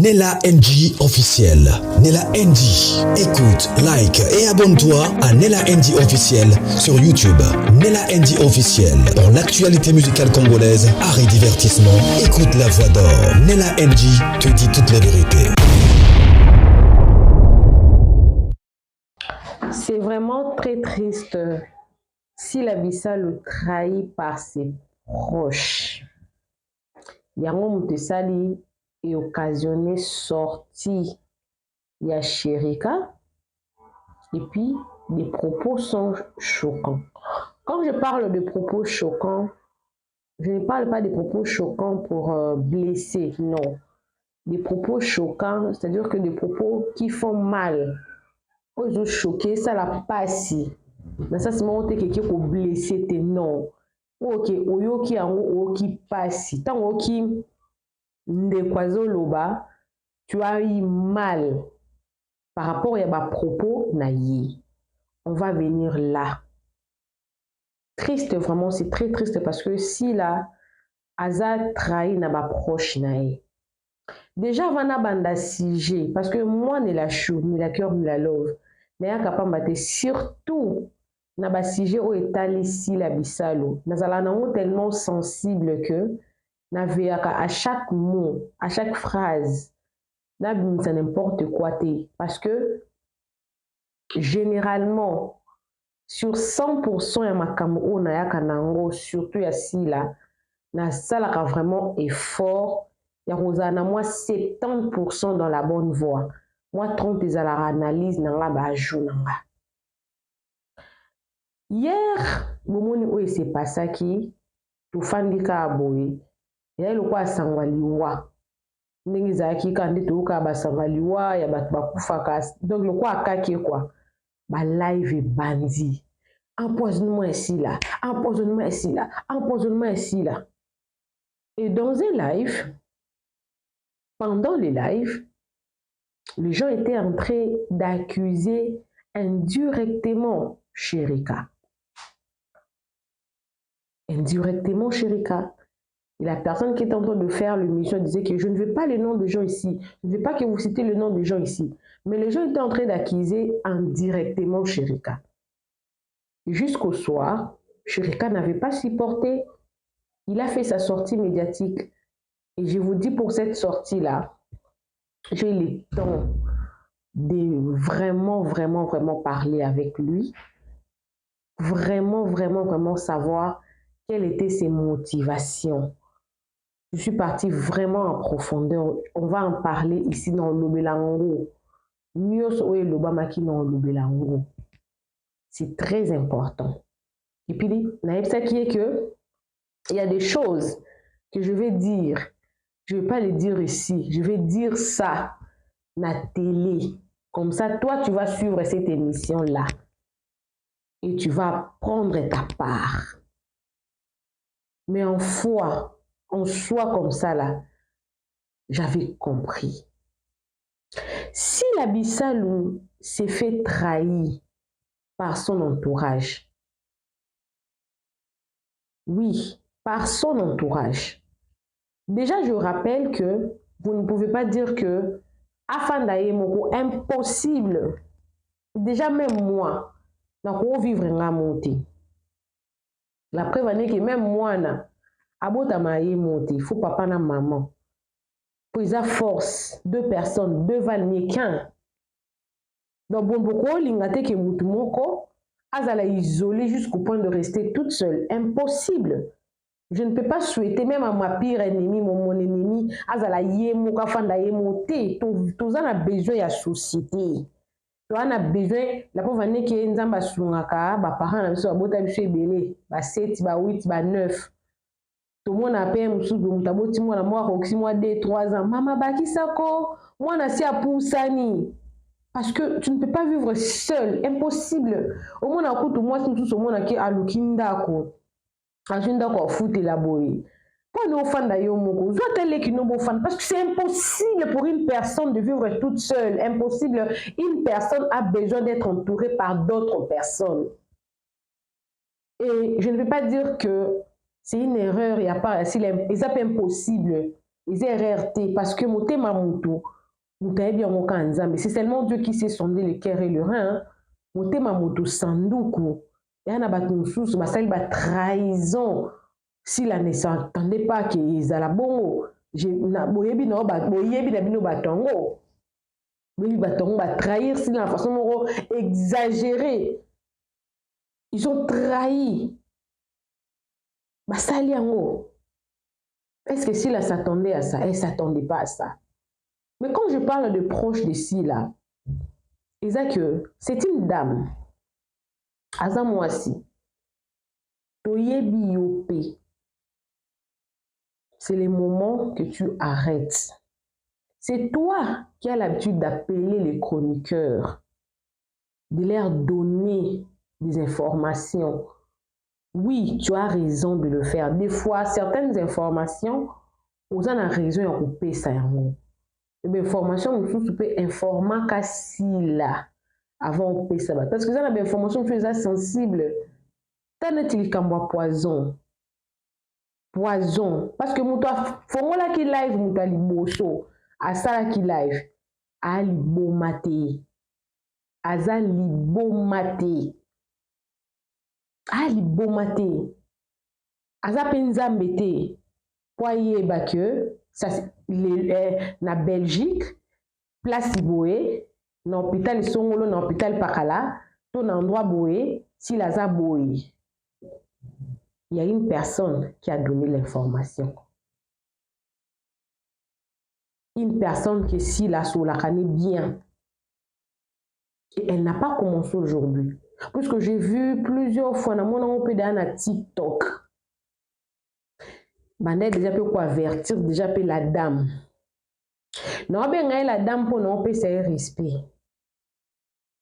Nella NG officiel. Nella NG. Écoute, like et abonne-toi à Nella NG officiel sur YouTube. Nella NG officiel. Pour l'actualité musicale congolaise, art et divertissement, écoute la voix d'or. Nella NG te dit toute la vérité. C'est vraiment très triste si la Bissa le trahit par ses proches. Yango Moutessali est occasionné sortie ya Chérika et puis les propos sont choquants. Quand je parle de propos choquants, je ne parle pas des propos choquants pour blesser, non. Des propos choquants, c'est-à-dire que des propos qui font mal. Ils ont choqué, ça l'a pas si. Mais ça, c'est mon quelqu'un qui blessé, non. Ok, oyo qui a un qui passe. Tant qui ne loba, tu as eu mal par rapport à ma propos naïe. On va venir là. Triste, vraiment, c'est très triste parce que si là, Aza trahi na ma proche naïe. Déjà, vana banda sigé, parce que moi, ne la chou, ni la cœur, ni la love. Mais capable surtout, na ba sigé au étal ici la bisalo. Nazala nango tellement sensible que, na veaka à chaque mot, à chaque phrase, na bimisa n'importe quoi te. Parce que, généralement, sur 100% ya makambo na yaka nango, surtout ya si là, na salaka vraiment effort. Ya rozana moi 70% dans la bonne voie. Moi 30 ils à la analyse nanga ba jou nanga. Hier, bomoni oyo s'est passé qui to fandika aboye. Ya le kwa sangwaliwa. Ndenge zaki kandi to ka ba sangwaliwa ya bat bakufaka. Donc le kwa akaki quoi. Ba live bandi. Empoisonnement ici là, empoisonnement ici là, empoisonnement ici là. Et dans un live, pendant les lives, les gens étaient en train d'accuser indirectement Chérika. Indirectement Chérika. Et la personne qui est en train de faire l'émission disait que je ne veux pas le nom de gens ici. Je ne veux pas que vous citez le nom de gens ici. Mais les gens étaient en train d'accuser indirectement Chérika. Jusqu'au soir, Chérika n'avait pas supporté. Il a fait sa sortie médiatique. Et je vous dis pour cette sortie-là, j'ai eu le temps de vraiment parler avec lui, vraiment savoir quelles étaient ses motivations. Je suis partie vraiment en profondeur. On va en parler ici dans l'Obelango. C'est très important. Et puis, ça qui est que il y a des choses que je vais dire. Je ne vais pas les dire ici. Je vais dire ça na télé. Comme ça, toi, tu vas suivre cette émission-là. Et tu vas prendre ta part. Mais en soi comme ça, là, j'avais compris. Si la Bissalou s'est fait trahir par son entourage, oui, par son entourage. Déjà, je rappelle que vous ne pouvez pas dire que Afandaye Moko, impossible. Déjà, même moi, donc on vivre en monter. La preuve est que même moi, abotamaye monter, il faut papa na maman. Pour ils force, deux personnes, deux valniers qu'un. Donc bon, beaucoup l'ingate que mutumoko, azala isolée jusqu'au point de rester toute seule. Impossible. Je ne peux pas souhaiter même à ma pire ennemie, mon ennemi, azala yemo, kafanda yemo, tous en a besoin de la société. Tu as besoin, la pauvre année qui est nzamba sungaka, ba parents na biso abota biso ebele, ba 7, ba 8, ba 9. Tout le monde a payé mususu mutaboti mwana moi roxi moi 2 3 ans. Mama bakisako, moi na si apusani. Parce que tu ne peux pas vivre seul, impossible. Au moins à coup tout moi tout au monde qui alukindako. Ajundako foute la boy. Pas nos fans d'ailleurs, parce que c'est impossible pour une personne de vivre toute seule. Impossible. Une personne a besoin d'être entourée par d'autres personnes. Et je ne veux pas dire que c'est une erreur, il n'y a pas, c'est impossible. ils RRT parce que motema moto c'est seulement Dieu qui sait sonder le cœur et le rein. Motema moto sanduku yana bato mosusu basali ba trahison s'il ne s'entendait pas qu'ils à la bongo boyebi na bino batongo boyebi batongo ba trahir si la façon exagérée. Ils ont trahi basali yango. Est-ce que Sila s'attendait à ça? Elle ne s'attendait pas à ça. Mais quand je parle de proche de Sila, c'est une dame. Azamouassi. Toyebi yopé. C'est le moment que tu arrêtes. C'est toi qui as l'habitude d'appeler les chroniqueurs, de leur donner des informations. Oui, tu as raison de le faire. Des fois, certaines informations, on a raison de couper ça. Les informations, tu peux informer Kassila avant de couper ça. Parce que ça, les informations, tu es sensible. Tu as poison. Poison. Parce que moutoua, faut là qui live, moutoua liboso. Asala qui live. A libomate. Aza libomate. A libomate. Aza penzambete. Poye que ça na Belgique, place Iboé, na hôpital Songolo, na hôpital Pakala, ton endroit Boé, si l'aza Boé. Il y a une personne qui a donné l'information. Une personne qui si la connaît bien. Et elle n'a pas commencé aujourd'hui. Puisque j'ai vu plusieurs fois dans mon TikTok. Bandé déjà peut quoi avertir déjà peut la dame. Non ben la dame pour non peut c'est respect.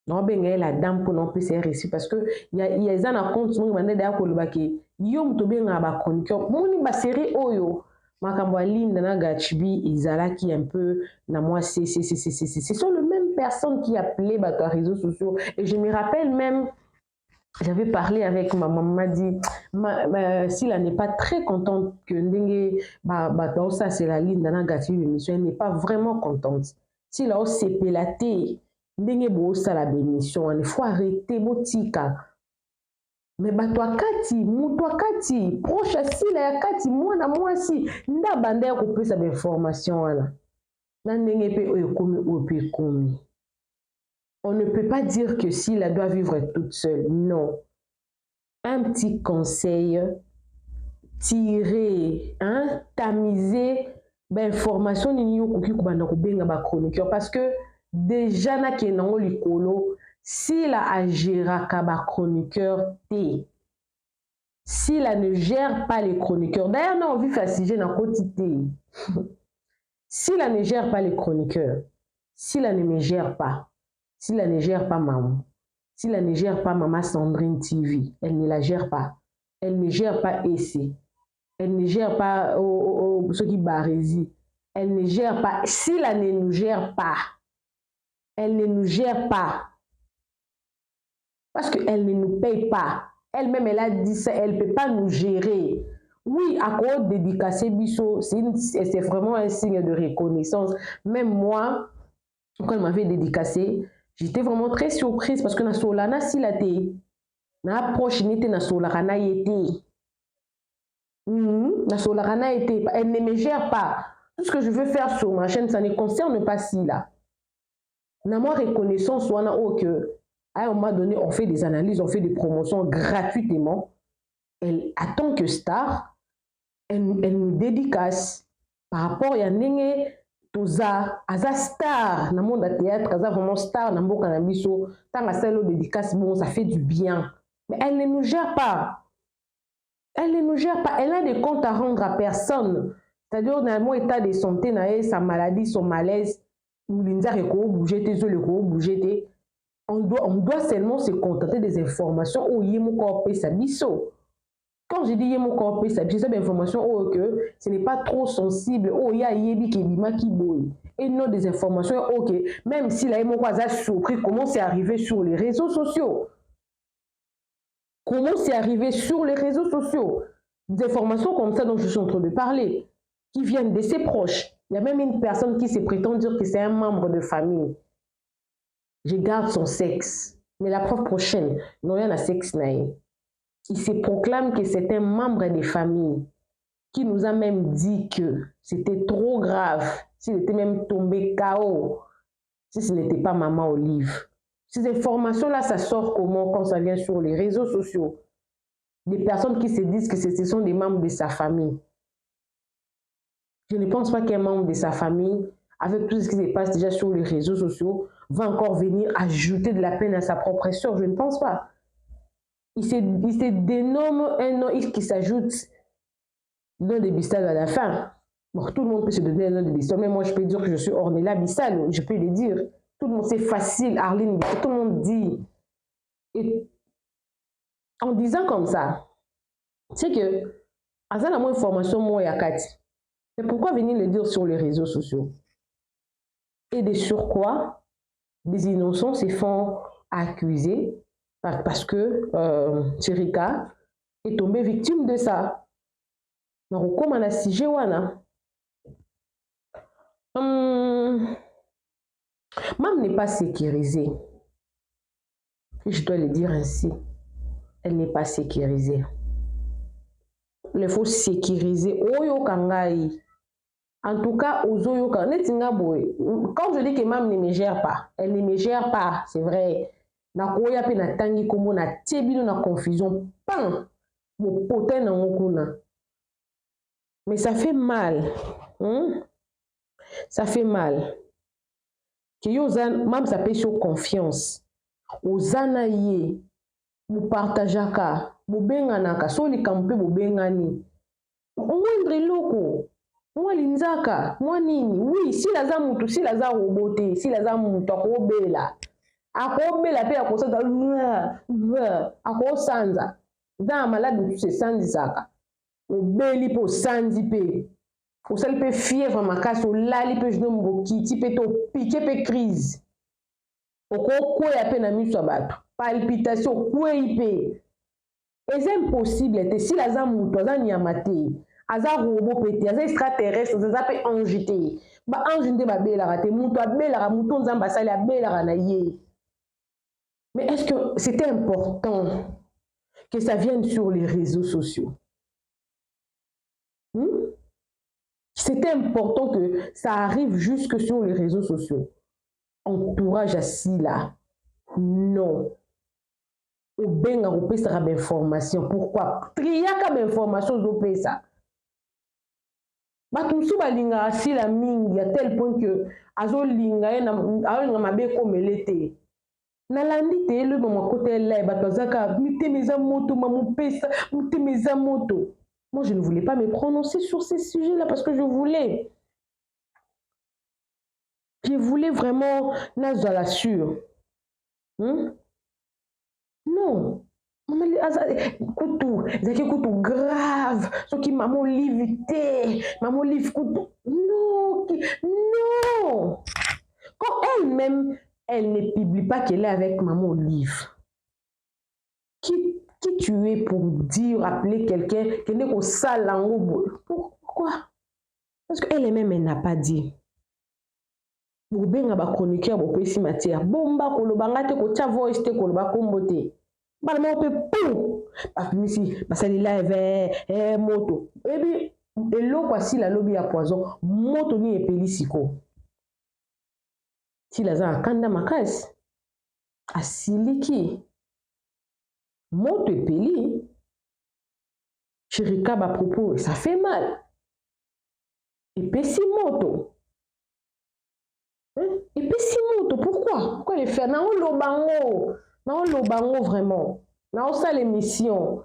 Non ben la dame pour non peut c'est respect parce que il y a des gens compte mon bandé déjà ko lobaki yom to ben ba chroniqueur moni ba série oyo makambo linda na gachibi izalaki un peu na moi c'est sont les mêmes personnes qui appelaient ba les réseaux sociaux et je me rappelle même. J'avais parlé avec ma maman, m'a dit, Sila n'est pas très contente que Ndenge, ça c'est la ligne dans la gâterie émission, elle n'est pas vraiment contente. Sila s'est pélaté, Ndenge bo ça la bémission, il faut arrêter botika. Mais toi kati, proche à Sila ya kati, moi si, nda bande ko peut sa information là. Ndenge pe komi. On ne peut pas dire que Sila doit vivre toute seule. Non. Un petit conseil, tirer, tamiser l'information parce que déjà na kenango likolo Sila agira kaba chroniqueur T. Sila ne gère pas les chroniqueurs. D'ailleurs, on a envie de faire na quotité. Sila ne gère pas les chroniqueurs. Sila ne me gère pas. Sila ne gère pas maman. Sila ne gère pas Maman Sandrine TV. Elle ne la gère pas. Elle ne gère pas EC. Elle ne gère pas ceux qui barési. Elle ne gère pas. Sila ne nous gère pas. Elle ne nous gère pas. Parce qu'elle ne nous paye pas. Elle-même, elle a dit ça. Elle ne peut pas nous gérer. Oui, à cause de dédicacer Bisso, c'est vraiment un signe de reconnaissance. Même moi, quand elle m'avait dédicacé, j'étais vraiment très surprise parce que na solana si la té na approche n'était na solarana été na solarana été elle ne me gère pas. Tout ce que je veux faire sur ma chaîne ça ne concerne pas si là na moi reconnaissance wana que à un moment donné on fait des analyses, on fait des promotions gratuitement. Elle attend que star elle nous dédicace par rapport à Ndenge Toza, Aza star, dans le monde du théâtre, Aza vraiment star, dans le monde cannabis, tant que celle dédicace, bon, ça fait du bien. Mais elle ne nous gère pas. Elle ne nous gère pas. Elle a des comptes à rendre à personne. C'est-à-dire, dans mon état de santé, sa maladie, son malaise, on doit seulement se contenter des informations où il y a mon corps sa biso. Quand je dis mon corps ça j'ai cette information que ce n'est pas trop sensible il y a yebi qui bima qui boy et non des informations même si la mon a surpris comment c'est arrivé sur les réseaux sociaux. Comment c'est arrivé sur les réseaux sociaux. Des informations comme ça dont je suis en train de parler. qui viennent de ses proches. Il y a même une personne qui se prétend dire que c'est un membre de famille. Je garde son sexe. Mais la preuve prochaine, non, il y a un sexe naïf. Il se proclame que c'est un membre de famille qui nous a même dit que c'était trop grave s'il était même tombé KO si ce n'était pas Maman Olive. Ces informations-là, ça sort comment quand ça vient sur les réseaux sociaux? Des personnes qui se disent que ce sont des membres de sa famille. Je ne pense pas qu'un membre de sa famille, avec tout ce qui se passe déjà sur les réseaux sociaux, va encore venir ajouter de la peine à sa propre sœur. Je ne pense pas. Il se dénomme un nom qui s'ajoute nom de Bissal à la fin. Bon, tout le monde peut se donner un nom de Bissal, mais moi je peux dire que je suis Ornella Bissal, je peux le dire. Tout le monde, c'est facile, Arline, tout le monde dit. Et en disant comme ça, c'est que, à ça, la moins information, moi, Yakati. Mais pourquoi venir le dire sur les réseaux sociaux? Et de surcroît, des innocents se font accuser parce que Chirika est tombée victime de ça. Donc, comme on a sujet, Mam n'est pas sécurisée. Je dois le dire ainsi. Elle n'est pas sécurisée. Il faut sécuriser. Oyo kangai. En tout cas, Ozoyo kangai. Quand je dis que Mam ne me gère pas, elle ne me gère pas, c'est vrai. Na koya pe na tangi komo na tebino na confusion. Pan. Mo pote na ngokuna. Mais ça fait mal. Ça fait mal. Que yo Mam ça peut sur confiance. Ozana ye. Vous partageaka, vous benganaka, soli kampe vous bengani. Mwendre loko, mwa linzaka, mwa nini. Oui, si la za mutu, si la za robote, si la za mutu, akobela. Akobela pe akosata, akosanza. Za malade tu se sanzi saka. Obeli po sanzi pe. Osali pe fièvre makasi, olali pe jino mbokiti pe to piqué pe crise. Okokoya pe na miso bato. Palpitation, kweipe. Et c'est impossible. Si la zamu, toza nyamate, aza robot pété, aza extraterrestre, aza pe anjité. Ba anjité ba belara te, muto abelara, muto nzamba sali abelara na ye. Mais est-ce que c'était important que ça vienne sur les réseaux sociaux? C'était important que ça arrive jusque sur les réseaux sociaux. Entourage assis là. Non. Au benga au pesa d'information. Pourquoi? Triaka d'information au pesa. Batumsu balinga assis la mingi à tel point que azo linga na mabe comme l'été. Na landi te le mon côté là batazaka mite mes moto mamu pesa mite mes moto. Moi je ne voulais pas me prononcer sur ces sujets là parce que je voulais vraiment nazala sûr. Non. Coutou, c'est coutou grave. Ce qui maman livité, maman livre coutou. Non, non. Quand elle-même, elle ne publie pas qu'elle est avec maman livre. Qui tu es pour dire, appeler quelqu'un qui n'est qu'au salango? Pourquoi? Parce qu'elle-même, elle n'a pas dit. Bobenga ba chroniqueur bo pesi matière. Bomba ko lobanga te ko tia voice te ko loba kombote. Balma pe pou. Afimisi basali live moto. Et puis eloko asi la lobi ya poison, moto ni epeli siko. Si la za akanda makasi. Asiliki. Moto epeli. Chirika ba propos, ça fait mal. Epesi moto. Et puis si moto, pourquoi les faire? Na lo bango vraiment. Na ça l'émission.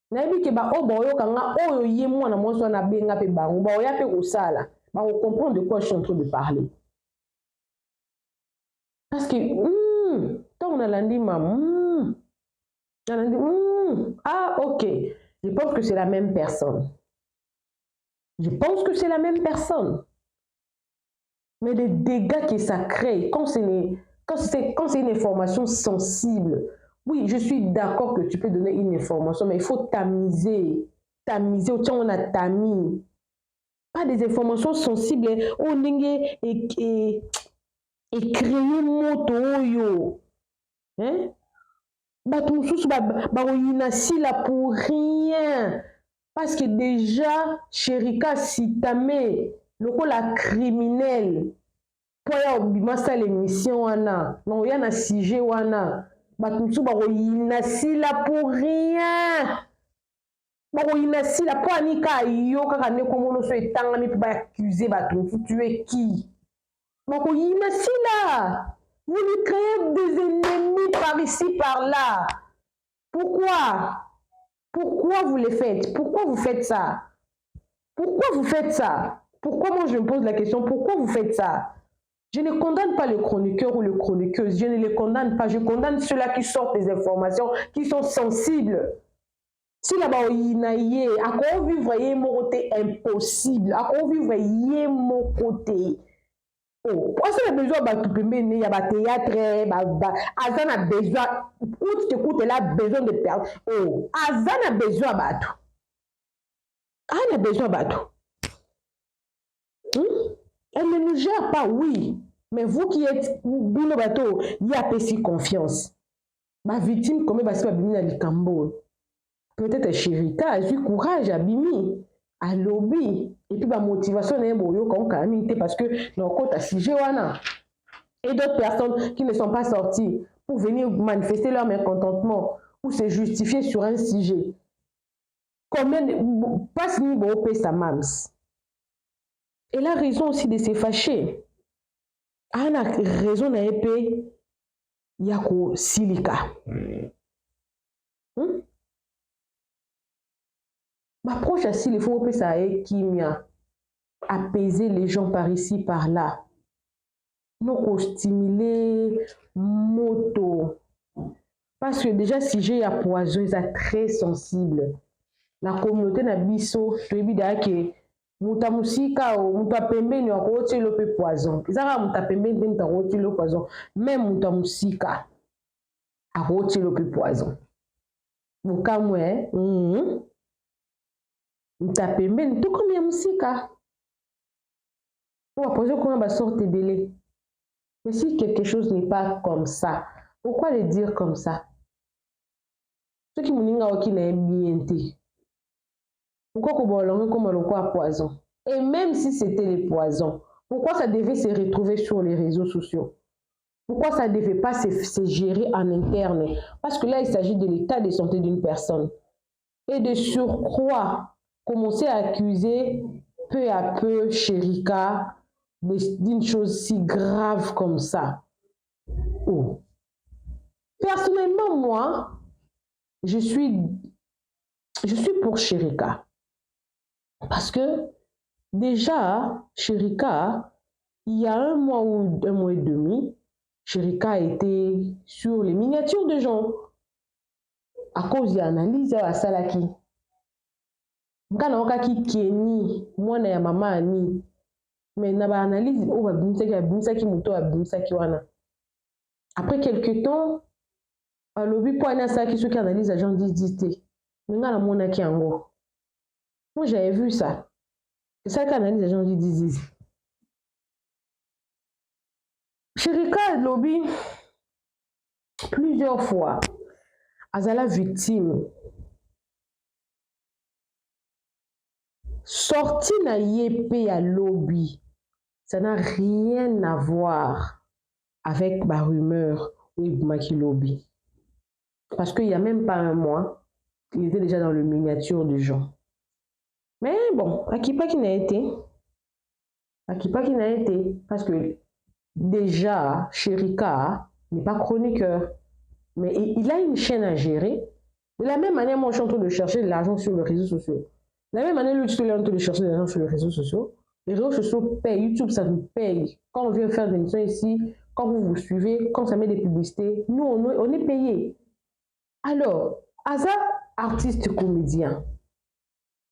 Na bi ke ba oboyo kanga oyo ye mwana monso na benga pe bango. Ba oya pe ko sala. Ba on comprend de quoi je suis en train de parler. Parce que tant on a lundi ah OK. Je pense que c'est la même personne. Mais les dégâts que ça crée, quand c'est une information sensible, oui, je suis d'accord que tu peux donner une information, mais il faut tamiser. Tamiser, autant on a tamis. pas des informations sensibles. On et créer moto yo. Hein? Bato mosusu bakoyina sila pour rien. Parce que déjà, Sherika Sitame, lokola criminel, pour ya obima sa l'émission wana, non ya na sujet wana, bato mosusu bakoyina sila pour rien. Bakoyina sila pour anika yo kaka ne komono so etangami pour accuser bato mosusu, tu es qui? Bakoyina sila. Vous lui créez des ennemis par ici, par là. Pourquoi? Pourquoi vous les faites? Pourquoi vous faites ça? Pourquoi vous faites ça? Pourquoi moi je me pose la question, pourquoi vous faites ça? Je ne condamne pas le chroniqueur ou le chroniqueuse, je ne les condamne pas, je condamne ceux-là qui sortent des informations, qui sont sensibles. Si là-bas, il y a à quoi vivre mon côté impossible, à quoi vivre mon côté. Oh, parce que besoin de tout il y a des théâtre, Azan a besoin, où tu écoutes là, besoin de perdre. Oh, Azan a besoin de bateau. Elle a besoin de bateau. Elle ne nous gère pas, oui. Mais vous qui êtes bino bateau, il y a pessi confiance. Ma victime, comme elle va bimi dans le Cambo. Peut-être Sherika, j'ai courage à bimi, à lobby. Et puis ma motivation est bon, quand on parce que dans le côté sujet wana. Et d'autres personnes qui ne sont pas sorties pour venir manifester leur mécontentement ou se justifier sur un sujet. Combien passe ni bon sa mams. Elle a raison aussi de se fâcher. Elle a raison d'être yako silika. M'approche à il faut que ça ait kimia. Apaiser les gens par ici, par là. Non, stimuler moto. Parce que déjà, si j'ai un poison, ils sont très sensibles. La communauté n'a biso, tu es bien que muta musika ou muta pembe ni akoti le poison. Ils ont muta pembe ni akoti le poison. Même muta musika akoti le poison. Mukamwe, muta pembe ni tout comme ya musika. On va poser comment va sortir belé. Mais si quelque chose n'est pas comme ça, pourquoi le dire comme ça? Ceux qui m'ont dit n'a bien été. Pourquoi qu'on va comme le poison? Et même si c'était le poison, pourquoi ça devait se retrouver sur les réseaux sociaux? Pourquoi ça ne devait pas se gérer en interne? Parce que là, il s'agit de l'état de santé d'une personne. Et de surcroît, commencer à accuser peu à peu Sherika d'une chose si grave comme ça. Oh. Personnellement, moi, je suis pour Sherika. Parce que déjà, Sherika, il y a un mois ou un mois et demi, Sherika était sur les miniatures de gens. À cause de l'analyse à Salaki. Quand on a qui ni, moi na maman ni. Mais na ba analyse o ba bimisa ki moto a bimisa ki wana. Après quelques temps, à lobby pour ana ça qui ceux qui analyse agent d'identité. Mais na mona ki ango. Moi j'avais vu ça. C'est ça qu'analyse agent d'identité. Sherika lobby plusieurs fois. Azala victime. Sorti na yépé à lobby, ça n'a rien à voir avec ma rumeur ou Maki lobby. Parce qu'il n'y a même pas un mois, il était déjà dans le miniature de gens. Mais bon, à qui pas qui n'a été? À qui pas qui n'a été? Parce que déjà, Sherika n'est pas chroniqueur. Mais il a une chaîne à gérer. De la même manière, moi, je suis en train de chercher de l'argent sur les réseaux sociaux. De la même manière, lui, tu es en train de chercher de l'argent sur les réseaux sociaux. Les réseaux sociaux payent. YouTube, ça nous paye. Quand on vient faire des émissions ici, quand vous vous suivez, quand ça met des publicités, nous, on est payé. Alors, Aza, artiste comédien,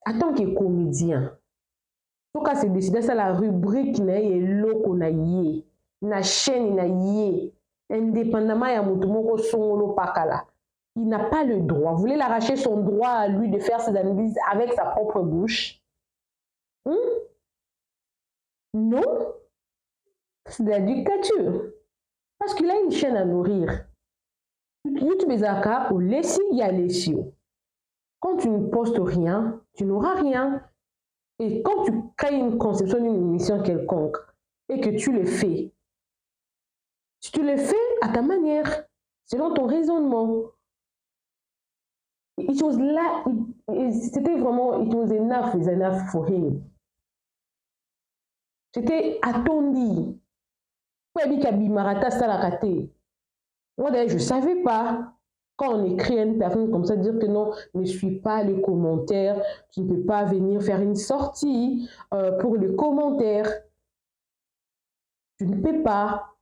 en tant que comédien, en tout cas, c'est décidé, ça la rubrique na eloko na yé, na chaîne na yé, indépendamment ya mutu moko songolo pakala. Il n'a pas le droit. Vous voulez l'arracher son droit à lui de faire ses analyses avec sa propre bouche? Non, c'est de la dictature. Parce qu'il a une chaîne à nourrir. YouTube ezaka au lesi, il y a lesio. Quand tu ne postes rien, tu n'auras rien. Et quand tu crées une conception d'une émission quelconque et que tu le fais, tu le fais à ta manière, selon ton raisonnement. It was là, c'était vraiment, it was enough for him. C'était attendu. Moi, d'ailleurs, je ne savais pas. Quand on écrit à une personne comme ça, dire que non, ne suis pas les commentaires, tu ne peux pas venir faire une sortie pour les commentaires. Tu ne peux pas.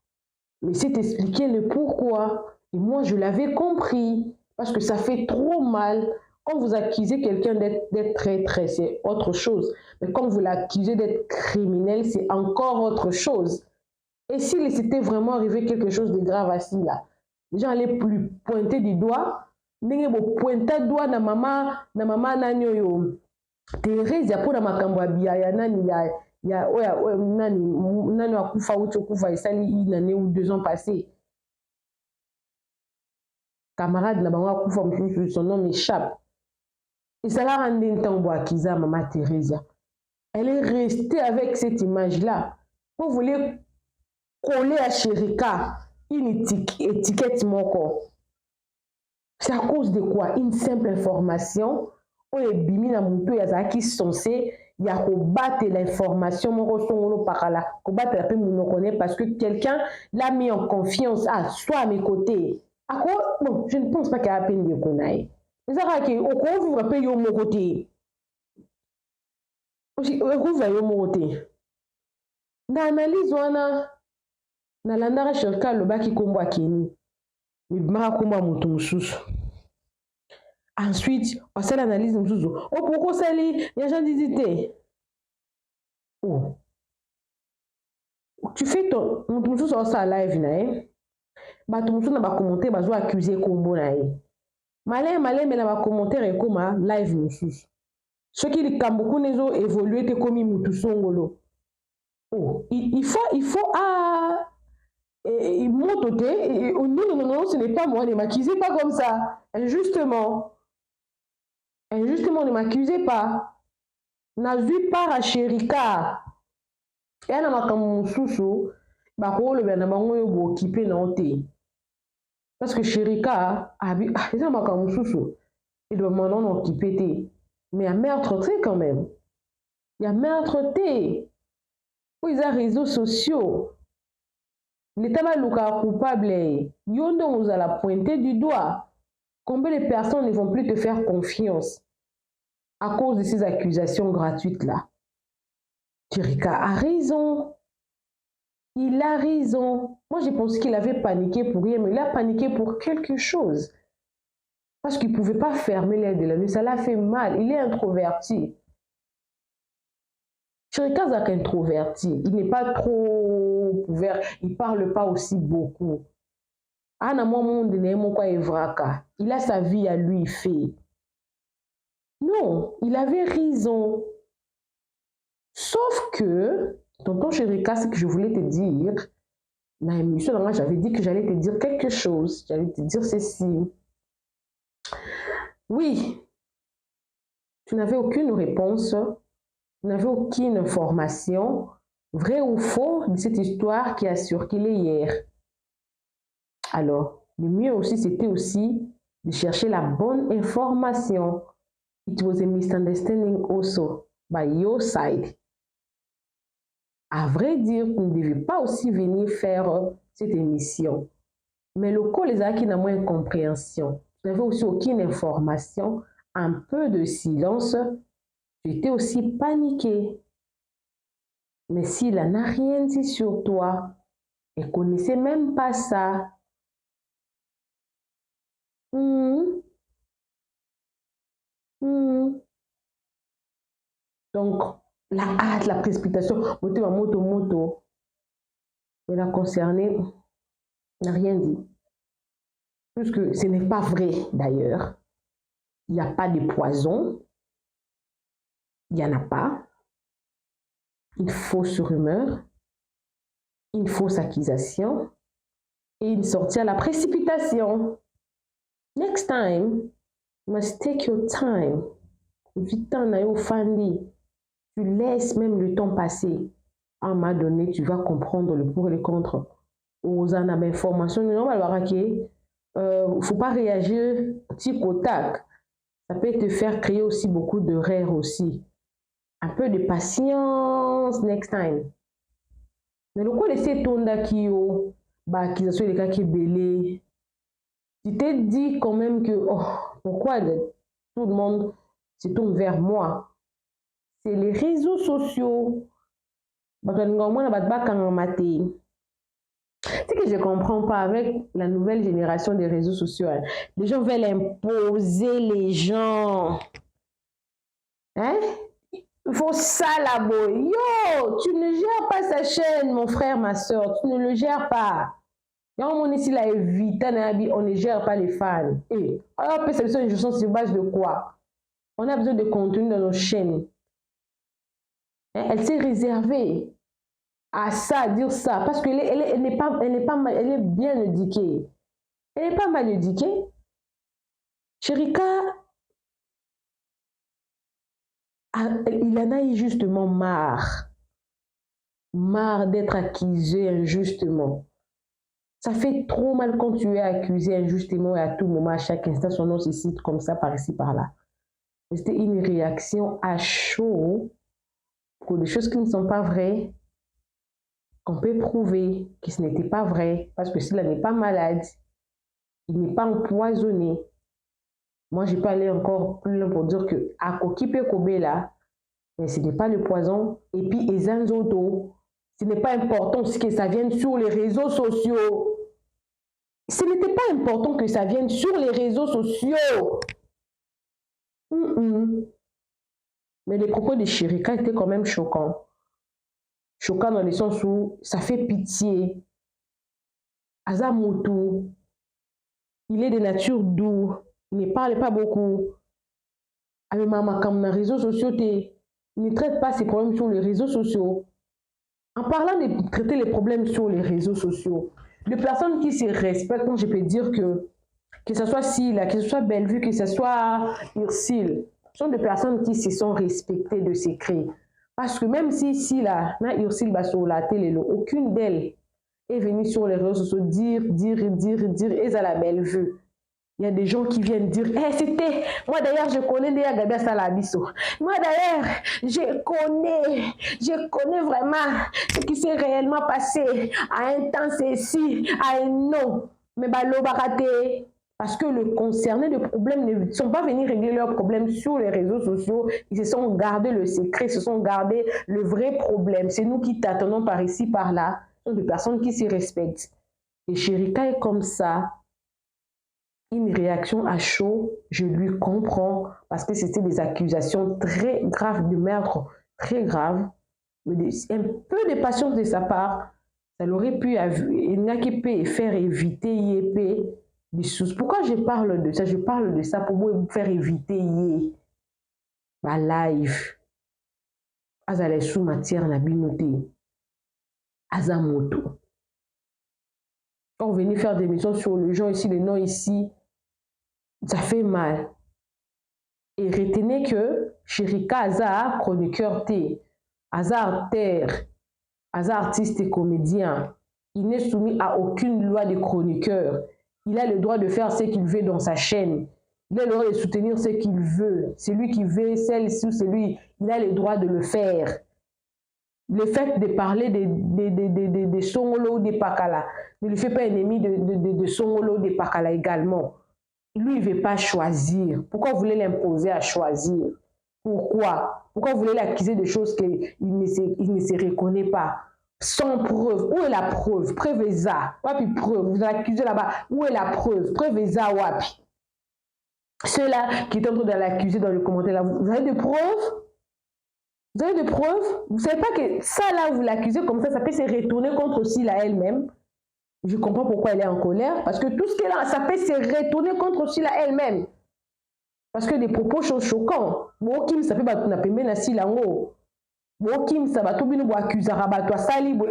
Mais c'est expliquer le pourquoi. Et moi, je l'avais compris. Parce que ça fait trop mal. Quand vous accusez quelqu'un d'être traître, c'est autre chose. Mais quand vous l'accusez d'être criminel, c'est encore autre chose. Et s'il s'était vraiment arrivé quelque chose de grave assis là, les gens allaient plus pointer du doigt. Ndenge bo pointer doigt na mama nani oyo Thérèse ya pona makambo ya biaya nani ya oya nani akufa uti okufa esali une année ou 2 ans passés. Camarade na bango akufa mususu son nom m'échappe. Et ça l'a rendu ntango akiza mama Thérèse. Elle est restée avec cette image là. Vous voulez coller à Chérika une étiquette moko. C'est à cause de quoi? Une simple information. Oye bimi na mutu yazaki censé ya ko battre l'information moko songolo pakala ko battre la pe monokone parce que quelqu'un l'a mis en confiance. Ah, soit à mes côtés. À quoi? Bon, je ne pense pas qu'il y a peine de konaï. Mais ça va que au quoi vous rappelez yo mon côté. Aussi vous va yo mon côté. Na analyse wana na landara Chérika lobaki kombo akeni. Mibimaka kombo ya mutu mususu. Ensuite, on fait l'analyse de tout. Oh, pourquoi ça lit? Il y a gens d'hésiter. Oh. Tu fais ton. Tout le monde ça live, nae. Bah, tout le monde va commenter, bah, soit accuser combo, nae. Malin, mais là, va commenter et comme live, monsieur. Ceux qui les beaucoup les ont évolué, t'es comme ils songolo. Oh, il faut, et monter, non, ce n'est pas moi, ne m'accusez pas comme ça. Injustement, ne m'accusez pas. Nazui part à Chérika. Et à makambo mususu, bakolo bana bango yo bo occupé na ote. Parce que Chérika ça makambo mususu, il doit maintenant occuper te. Mais il y a meurtre quand même. Il y a meurtre te. Ils ont réseaux sociaux. L'État va le coupable. Yondo nous a la pointer du doigt. Combien de personnes ne vont plus te faire confiance à cause de ces accusations gratuites-là? Chérika a raison. Il a raison. Moi, j'ai pensé qu'il avait paniqué pour rien, mais il a paniqué pour quelque chose. Parce qu'il ne pouvait pas fermer l'air de la nuit. Ça l'a fait mal. Il est introverti. Chérika est introverti. Il n'est pas trop ouvert. Il ne parle pas aussi beaucoup. Il a sa vie à lui fait. Non, il avait raison. Sauf que, tonton Chérika, ce que je voulais te dire, dans l'émission, j'avais dit que j'allais te dire quelque chose. J'allais te dire ceci. Oui, tu n'avais aucune réponse, tu n'avais aucune information, vrai ou faux, de cette histoire qui a circulé hier. Alors, le mieux aussi, c'était aussi de chercher la bonne information. It was a misunderstanding also by your side. À vrai dire, vous ne devez pas aussi venir faire cette émission. Mais le col les a qui n'a moins de compréhension. Tu n'avais aussi aucune information, un peu de silence. Tu étais aussi paniqué. Mais s'il n'a rien dit sur toi, elle ne connaissait même pas ça. Donc, la hâte, la précipitation, moto, elle a concerné, n'a rien dit. Puisque ce n'est pas vrai d'ailleurs. Il n'y a pas de poison. Il n'y en a pas. une fausse rumeur, une fausse accusation et une sortie à la précipitation. Next time, you must take your time. Du temps au fandi. Tu laisses même le temps passer. À un moment donné, tu vas comprendre le pour et le contre. Aux informations, il ne faut pas réagir tic au tac. Ça peut te faire créer aussi beaucoup de rêves aussi. Un peu de patience next time. Mais le coup laisser ton qui yo, bah qui sont les cas qui belé. Tu t'es dit quand même que pourquoi tout le monde se tourne vers moi. C'est les réseaux sociaux. C'est que je ne comprends pas avec la nouvelle génération des réseaux sociaux. Hein. Les gens veulent imposer les gens. Hein? Il faut ça là-bas. Yo, tu ne gères pas sa chaîne, mon frère, ma soeur. Tu ne le gères pas. On ici là on ne gère pas les fans. Et alors, cette gestion sur base de quoi? On a besoin de contenu dans nos chaînes. Hein? Elle s'est réservée à ça, dire ça, parce qu'elle elle est bien éduquée. Elle n'est pas mal éduquée. Chérika, il en a eu justement marre. Marre d'être accusé injustement. Ça fait trop mal quand tu es accusé injustement et à tout moment, à chaque instant, son nom se cite comme ça, par ici, par là. C'était une réaction à chaud pour des choses qui ne sont pas vraies, qu'on peut prouver que ce n'était pas vrai, parce que s'il n'est pas malade, il n'est pas empoisonné. Moi, je peux aller encore plus loin pour dire que à Kokipe Kobe là, mais ce n'est pas le poison. Et puis, Ezanzoto, ce n'est pas important ce que ça vienne sur les réseaux sociaux. Ce n'était pas important que ça vienne sur les réseaux sociaux. Mais les propos de Chérika étaient quand même choquants. Choquants dans le sens où ça fait pitié. Azamoto, il est de nature douce. Il ne parle pas beaucoup. Avec maman, comme dans les réseaux sociaux, il ne traite pas ses problèmes sur les réseaux sociaux. En parlant de traiter les problèmes sur les réseaux sociaux, les personnes qui se respectent, je peux dire que ce soit Sila, que ce soit Bellevue, que ce soit Ursile, sont des personnes qui se sont respectées de secret. Parce que même si Sila, Ursile, sur la télé, aucune d'elles est venue sur les réseaux sociaux dire, et ça la Bellevue. Il y a des gens qui viennent dire, c'était, moi d'ailleurs je connais des Agabia Salabiso. Moi d'ailleurs je connais vraiment ce qui s'est réellement passé à un temps ceci, à un non. Mais l'eau baraté. Parce que le concerné de problèmes ne sont pas venus régler leurs problèmes sur les réseaux sociaux. Ils se sont gardés le secret, se sont gardés le vrai problème. C'est nous qui tâtonnons par ici, par là. Ce sont des personnes qui se respectent. Et Chérika est comme ça. Une réaction à chaud, je lui comprends, parce que c'était des accusations très graves de meurtre, très graves. Mais un peu de patience de sa part, ça l'aurait pu faire éviter YP des choses. Pourquoi je parle de ça? Je parle de ça pour vous faire éviter ma live. Azale sous matière na binoté. Azamoto. Quand on venait faire des émissions sur le genre ici, les noms ici, ça fait mal. Et retenez que Chérika Aza, chroniqueur T, Aza terre, Aza artiste et comédien, il n'est soumis à aucune loi de chroniqueur. Il a le droit de faire ce qu'il veut dans sa chaîne. Il a le droit de soutenir ce qu'il veut. C'est lui qui veut, celle-ci ou c'est lui, il a le droit de le faire. Le fait de parler de Songolo ou de Pakala ne lui fait pas ennemi de Songolo ou de Pakala également. Lui, il ne veut pas choisir. Pourquoi vous voulez l'imposer à choisir? Pourquoi? Pourquoi vous voulez l'accuser de choses qu'il ne se reconnaît pas? Sans preuve. Où est la preuve? Preuve ça. Wapi preuve. Vous l'accusez là-bas. Où est la preuve? Preuve ça, wapi. Ceux-là qui sont en train de l'accuser dans le commentaire là, vous avez des preuves? Vous avez des preuves? Vous ne savez pas que ça là, vous l'accusez comme ça peut se retourner contre Sila elle-même. Je comprends pourquoi elle est en colère, parce que tout ce qu'elle a, ça peut se retourner contre Sila elle-même. Parce que des propos sont choquants. Bon, Kim, ça peut battre na Sila. Bokim Sabato bino bo accusera bato asali bo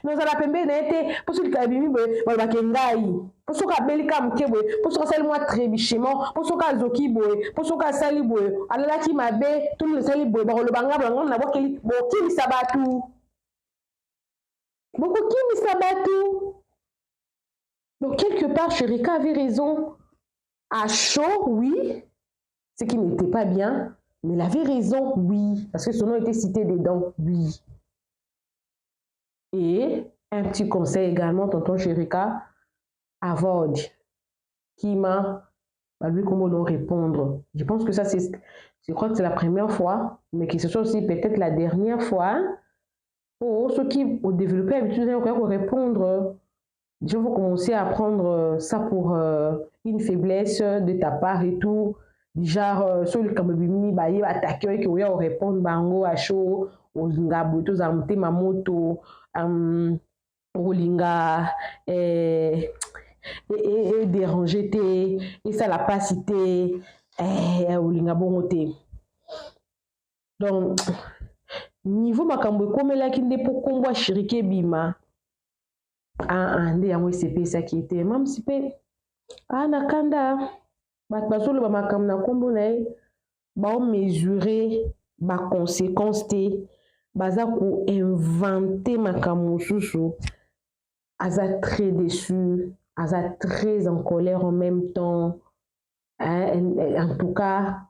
nous ala pembe na été pour ce ka bimi bo ba kengai pour ce ka belika mke bo pour ce ka sali moi trébichement pour ce ka zoki bo pour ce ka sali bo alala ki mabe tout le sali bo ba lo banga banga na bokeli bokim Sabato bokim Sabato. Donc quelque part Chérika avait raison à chaud, oui, ce qui n'était pas bien. Mais il avait raison, oui, parce que son nom était cité dedans, oui. Et un petit conseil également, tonton Chérika, avoid, qui m'a lui comment leur répondre. Je pense que ça, je crois que c'est la première fois, mais que ce soit aussi peut-être la dernière fois, pour ceux qui ont développé l'habitude de répondre. Je vais commencer à prendre ça pour une faiblesse de ta part et tout. Genre celui qui m'a dit attaquer qui va répondre bango à chaud aux ngabuto zamte mamoto olinga et déranger té et ça la pas cité olinga bongoté. Donc niveau makambo komela kinde pour kombo shirike bima ande yango CP ça qui était même CP nakanda basolo ba makam na kombo na ba mesurer ba conséquences te baza ko inventer makam susu aza très déçu aza très en colère en même temps en tout cas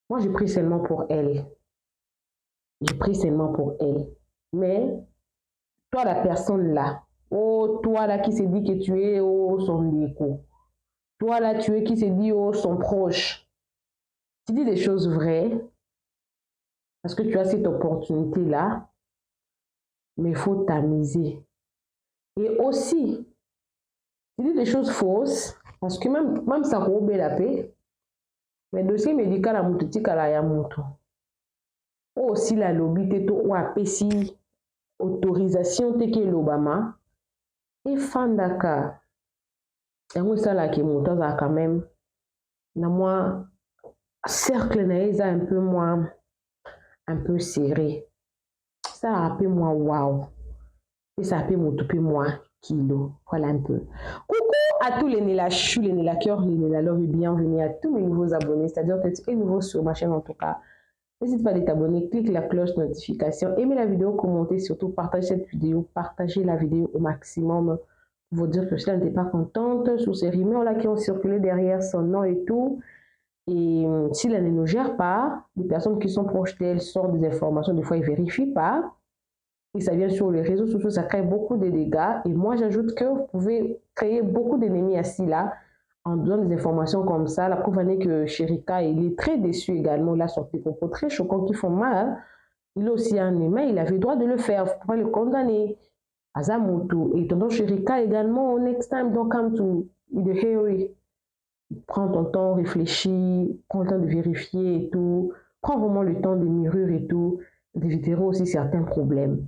moi j'ai pris seulement pour elle mais toi la personne là oh, toi là qui se dit que tu es son déco. Toi là, tu es qui se dit son proche. Tu dis des choses vraies parce que tu as cette opportunité là, mais il faut t'amuser. Et aussi, tu dis des choses fausses parce que même ça roube la paix. Mais dossier médical à moutika la ya mouto. Aussi la lobby teto ou apesi autorisation teke l'Obama. Et Fandaka, et moi ça là qui monte quand même, na moi cercle naïsa un peu moins, un peu serré. Ça rappelle moi waouh, et ça rappelle mon toupé moi kilo. Voilà un peu. Coucou à tous les Nela chou, les Nela cœur, les Nela love et bienvenue à tous mes nouveaux abonnés. C'est-à-dire que tu es nouveau sur ma chaîne en tout cas. N'hésite pas à t'abonner, clique la cloche notification, aimez la vidéo, commentez, surtout partagez cette vidéo, partagez la vidéo au maximum pour vous dire que cela n'était pas contente sur ces rumeurs-là qui ont circulé derrière son nom et tout. Et si elle ne nous gère pas, les personnes qui sont proches d'elle sortent des informations, des fois ils ne vérifient pas. Et ça vient sur les réseaux sociaux, ça crée beaucoup de dégâts. Et moi j'ajoute que vous pouvez créer beaucoup d'ennemis assis là. En donnant des informations comme ça, la preuve est que Chérika, il est très déçu également. Il a sorti des propos très choquants qui font mal. Il est aussi un humain, il avait le droit de le faire. Vous pouvez le condamner. Azamutu. Et tonton Chérika également, next time, don't come to the hurry. Prends ton temps, réfléchis, prends le temps de vérifier et tout. Prends vraiment le temps de mûrir et tout. D'éviter aussi certains problèmes.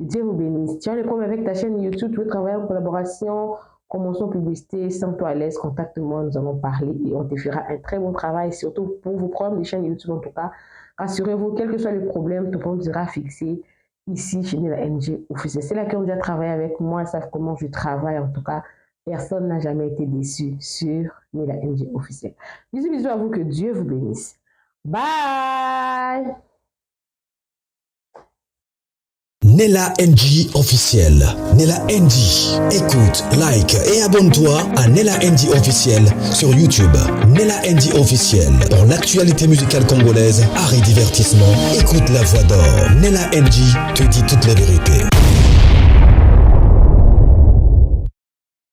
Dieu vous bénisse. Tu as les problèmes avec ta chaîne YouTube, tu veux travailler en collaboration. Commençons publicité, sens-toi à l'aise, contacte-moi, nous allons parler et on te fera un très bon travail, surtout pour vos problèmes de chaîne YouTube en tout cas. Rassurez-vous, quel que soit le problème, tout le monde sera fixé ici chez Nela NG Officiel. C'est là qui ont déjà travaillé avec moi, ils savent comment je travaille en tout cas. Personne n'a jamais été déçu sur Nela NG Officiel. Bisous, bisous à vous, que Dieu vous bénisse. Bye! Nela NG Officiel. Nela NG. Écoute, like et abonne-toi à Nela NG Officiel sur YouTube. Nela NG Officiel. Pour l'actualité musicale congolaise, art et divertissement, écoute la voix d'or. Nela NG te dit toutes les vérités.